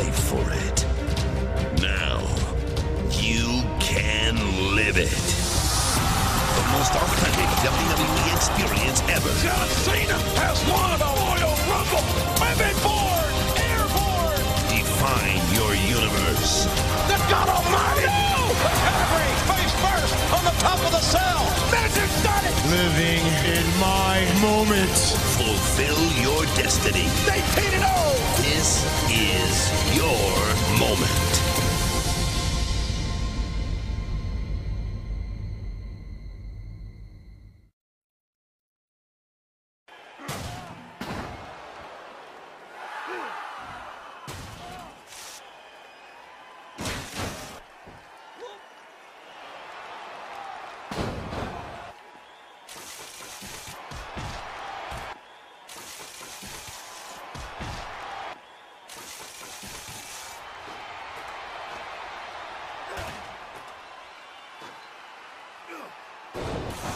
life for it. Now, you can live it. The most authentic WWE experience ever. John Cena has won the Royal Rumble. Women born, airborne. Define your universe. The God Almighty. No! Pedigree, face first, on the top of the cell. Magic done it. Living in my moment. Fulfill your destiny. They paid it all. This is your moment.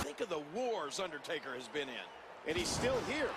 Think of the wars Undertaker has been in, and he's still here.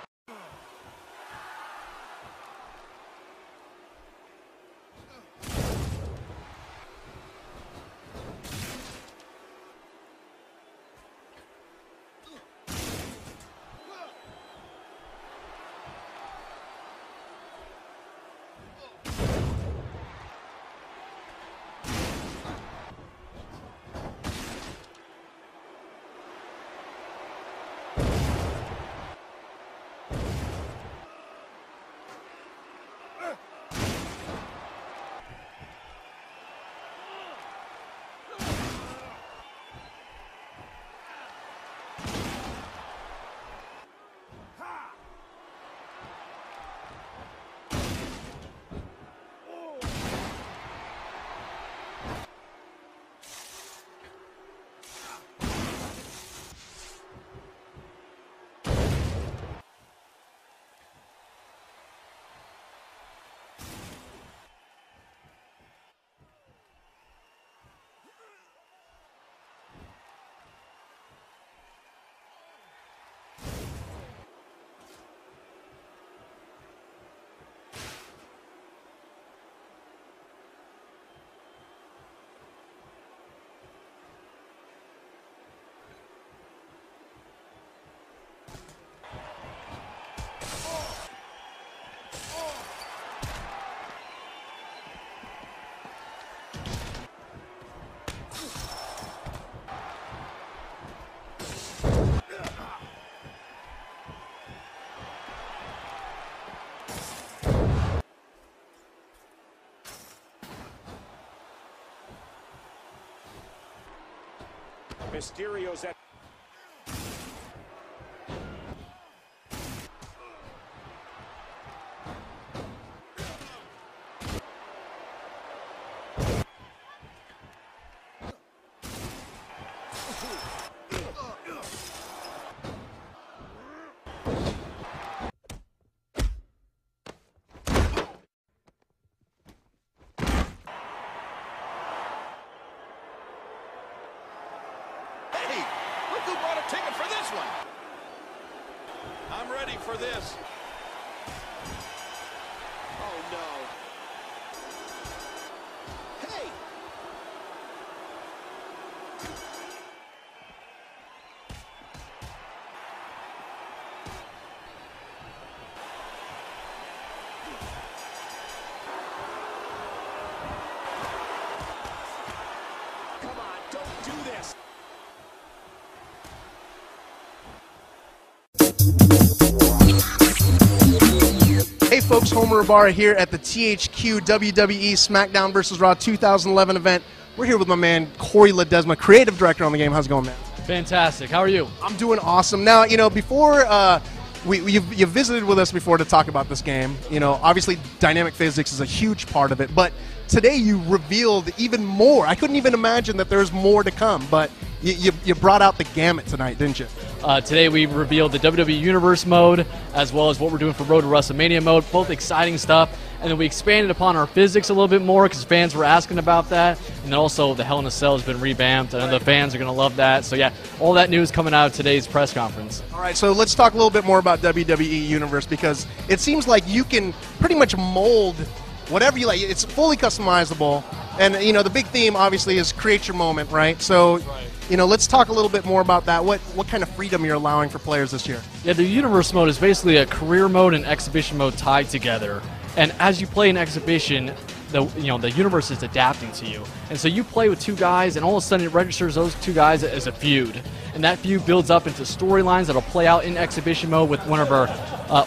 Mysterio's at who bought a ticket for this one? I'm ready for this. Oh, no. Hey! Come on, don't do this. Hey folks, Homer Ibarra here at the THQ WWE Smackdown vs. Raw 2011 event. We're here with my man Corey Ledesma, creative director on the game. How's it going, man? Fantastic. How are you? I'm doing awesome. Now, you know, before you've visited with us before to talk about this game. You know, obviously dynamic physics is a huge part of it, but today you revealed even more. I couldn't even imagine that there's more to come, but you brought out the gamut tonight, didn't you? Today we revealed the WWE Universe mode, as well as what we're doing for Road to WrestleMania mode, both exciting stuff. And then we expanded upon our physics a little bit more because fans were asking about that. And then also the Hell in a Cell has been revamped. I know the fans are going to love that. So yeah, all that news coming out of today's press conference. All right, so let's talk a little bit more about WWE Universe, because it seems like you can pretty much mold whatever you like. It's fully customizable, and the big theme obviously is create your moment, right? So, let's talk a little bit more about that. What kind of freedom you're allowing for players this year? Yeah, the universe mode is basically a career mode and exhibition mode tied together. And as you play an exhibition, the universe is adapting to you. And so you play with two guys, and all of a sudden it registers those two guys as a feud. And that feud builds up into storylines that'll play out in exhibition mode with one of our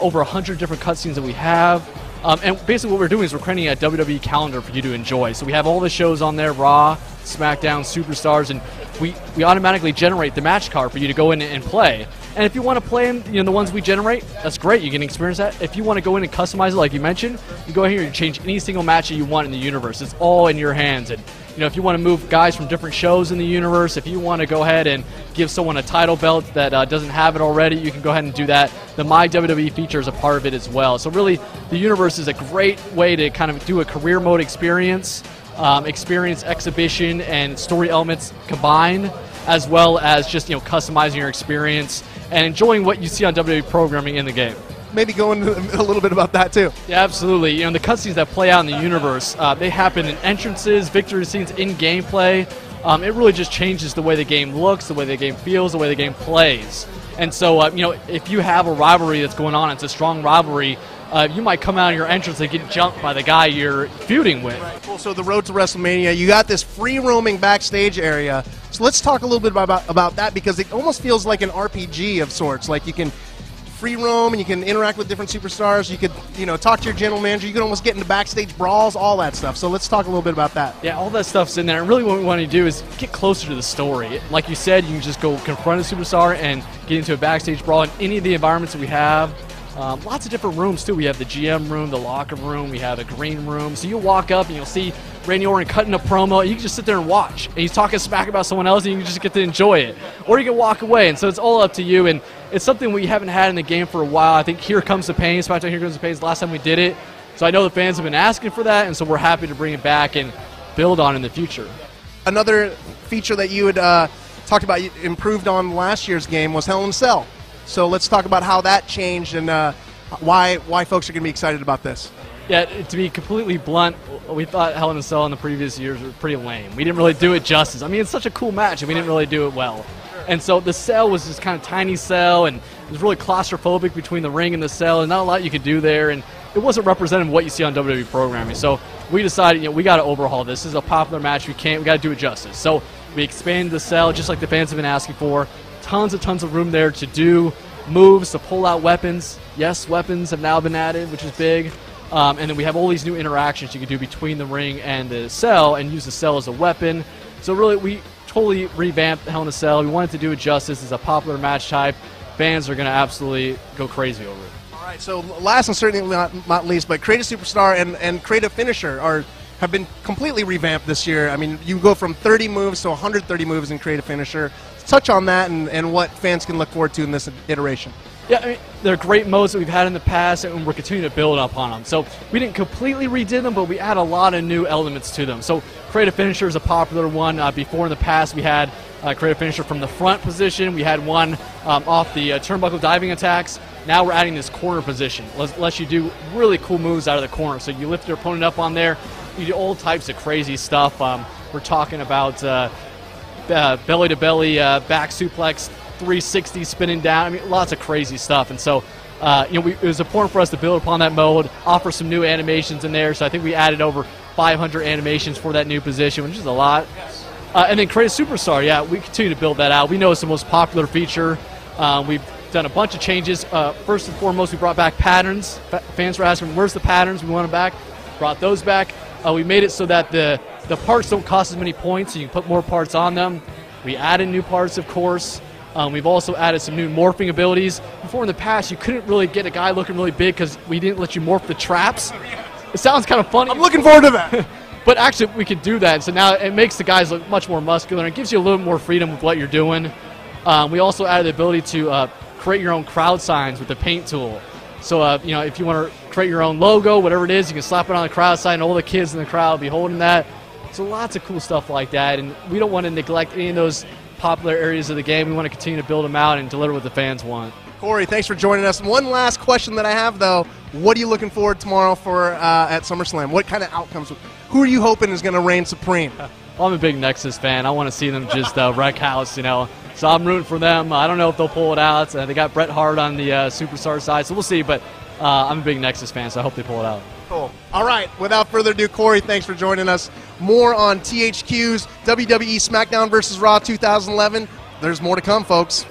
over 100 different cutscenes that we have. And basically what we're doing is we're creating a WWE calendar for you to enjoy. So we have all the shows on there, Raw, Smackdown, Superstars, and we automatically generate the match card for you to go in and play. And if you want to play them, the ones we generate, that's great. You can experience that. If you want to go in and customize it like you mentioned, you go in here and change any single match that you want in the universe. It's all in your hands. And if you want to move guys from different shows in the universe, if you want to go ahead and give someone a title belt that doesn't have it already, you can go ahead and do that. The My WWE feature is a part of it as well. So really, the universe is a great way to kind of do a career mode experience, exhibition, and story elements combined, as well as just customizing your experience and enjoying what you see on WWE programming in the game. Maybe go into a little bit about that too. Yeah, absolutely. The cutscenes that play out in the universe, they happen in entrances, victory scenes, in gameplay. It really just changes the way the game looks, the way the game feels, the way the game plays. And so, if you have a rivalry that's going on, it's a strong rivalry, you might come out of your entrance and get jumped by the guy you're feuding with. Right. Cool. So the road to WrestleMania, you got this free roaming backstage area. So let's talk a little bit about that, because it almost feels like an RPG of sorts. Like you can free roam and you can interact with different superstars. You could, talk to your general manager. You can almost get into backstage brawls, all that stuff. So let's talk a little bit about that. Yeah, all that stuff's in there. And really what we want to do is get closer to the story. Like you said, you can just go confront a superstar and get into a backstage brawl in any of the environments that we have. Lots of different rooms, too. We have the GM room, the locker room, we have a green room. So you'll walk up and you'll see Randy Orton cutting a promo, and you can just sit there and watch. And he's talking smack about someone else, and you can just get to enjoy it. Or you can walk away, and so it's all up to you. And it's something we haven't had in the game for a while. I think Here Comes the Pain, Smackdown Here Comes the Pain is the last time we did it. So I know the fans have been asking for that, and so we're happy to bring it back and build on in the future. Another feature that you had talked about, you improved on last year's game, was Hell in a Cell. So let's talk about how that changed and why folks are going to be excited about this. Yeah, to be completely blunt, we thought Hell in a Cell in the previous years were pretty lame. We didn't really do it justice. I mean, it's such a cool match, and we didn't really do it well. And so the cell was this kind of tiny cell, and it was really claustrophobic between the ring and the cell, and not a lot you could do there, and it wasn't representative of what you see on WWE programming. So we decided, we got to overhaul this. This is a popular match. We got to do it justice. So we expanded the cell, just like the fans have been asking for. Tons of room there to do moves, to pull out weapons. Yes, weapons have now been added, which is big. And then we have all these new interactions you can do between the ring and the cell, and use the cell as a weapon. So really, we totally revamped Hell in a Cell. We wanted to do it justice. It's a popular match type. Fans are going to absolutely go crazy over it. All right, so last and certainly not least, but Create a Superstar and Create a Finisher have been completely revamped this year. I mean, you go from 30 moves to 130 moves in Create a Finisher. Let's touch on that and what fans can look forward to in this iteration. Yeah, I mean, they're great modes that we've had in the past, and we're continuing to build upon them. So we didn't completely redid them, but we add a lot of new elements to them. So Create a Finisher is a popular one. Before in the past, we had Create a Finisher from the front position. We had one off the turnbuckle diving attacks. Now we're adding this corner position. Lets you do really cool moves out of the corner. So you lift your opponent up on there. You do all types of crazy stuff. We're talking about belly-to-belly back suplex, 360 spinning down. I mean, lots of crazy stuff. And so, it was important for us to build upon that mode, offer some new animations in there. So I think we added over 500 animations for that new position, which is a lot. And then Create a Superstar, yeah, we continue to build that out. We know it's the most popular feature. We've done a bunch of changes. First and foremost, we brought back patterns. Fans were asking, where's the patterns? We want them back. Brought those back. We made it so that the parts don't cost as many points, so you can put more parts on them. We added new parts, of course. We've also added some new morphing abilities. Before in the past, you couldn't really get a guy looking really big because we didn't let you morph the traps. It sounds kind of funny. I'm looking forward to that. But actually, we could do that. So now it makes the guys look much more muscular, and it gives you a little more freedom with what you're doing. We also added the ability to create your own crowd signs with the paint tool. So, if you want to create your own logo, whatever it is, you can slap it on the crowd sign, and all the kids in the crowd will be holding that. So lots of cool stuff like that, and we don't want to neglect any of those popular areas of the game. We want to continue to build them out and deliver what the fans want. Corey, thanks for joining us. One last question that I have, though. What are you looking forward tomorrow for at SummerSlam? What kind of outcomes? Who are you hoping is going to reign supreme? Well, I'm a big Nexus fan. I want to see them just wreck house, you know. So I'm rooting for them. I don't know if they'll pull it out. They got Bret Hart on the Superstar side, so we'll see. But I'm a big Nexus fan, so I hope they pull it out. Cool. All right. Without further ado, Corey, thanks for joining us. More on THQ's WWE SmackDown vs. Raw 2011. There's more to come, folks.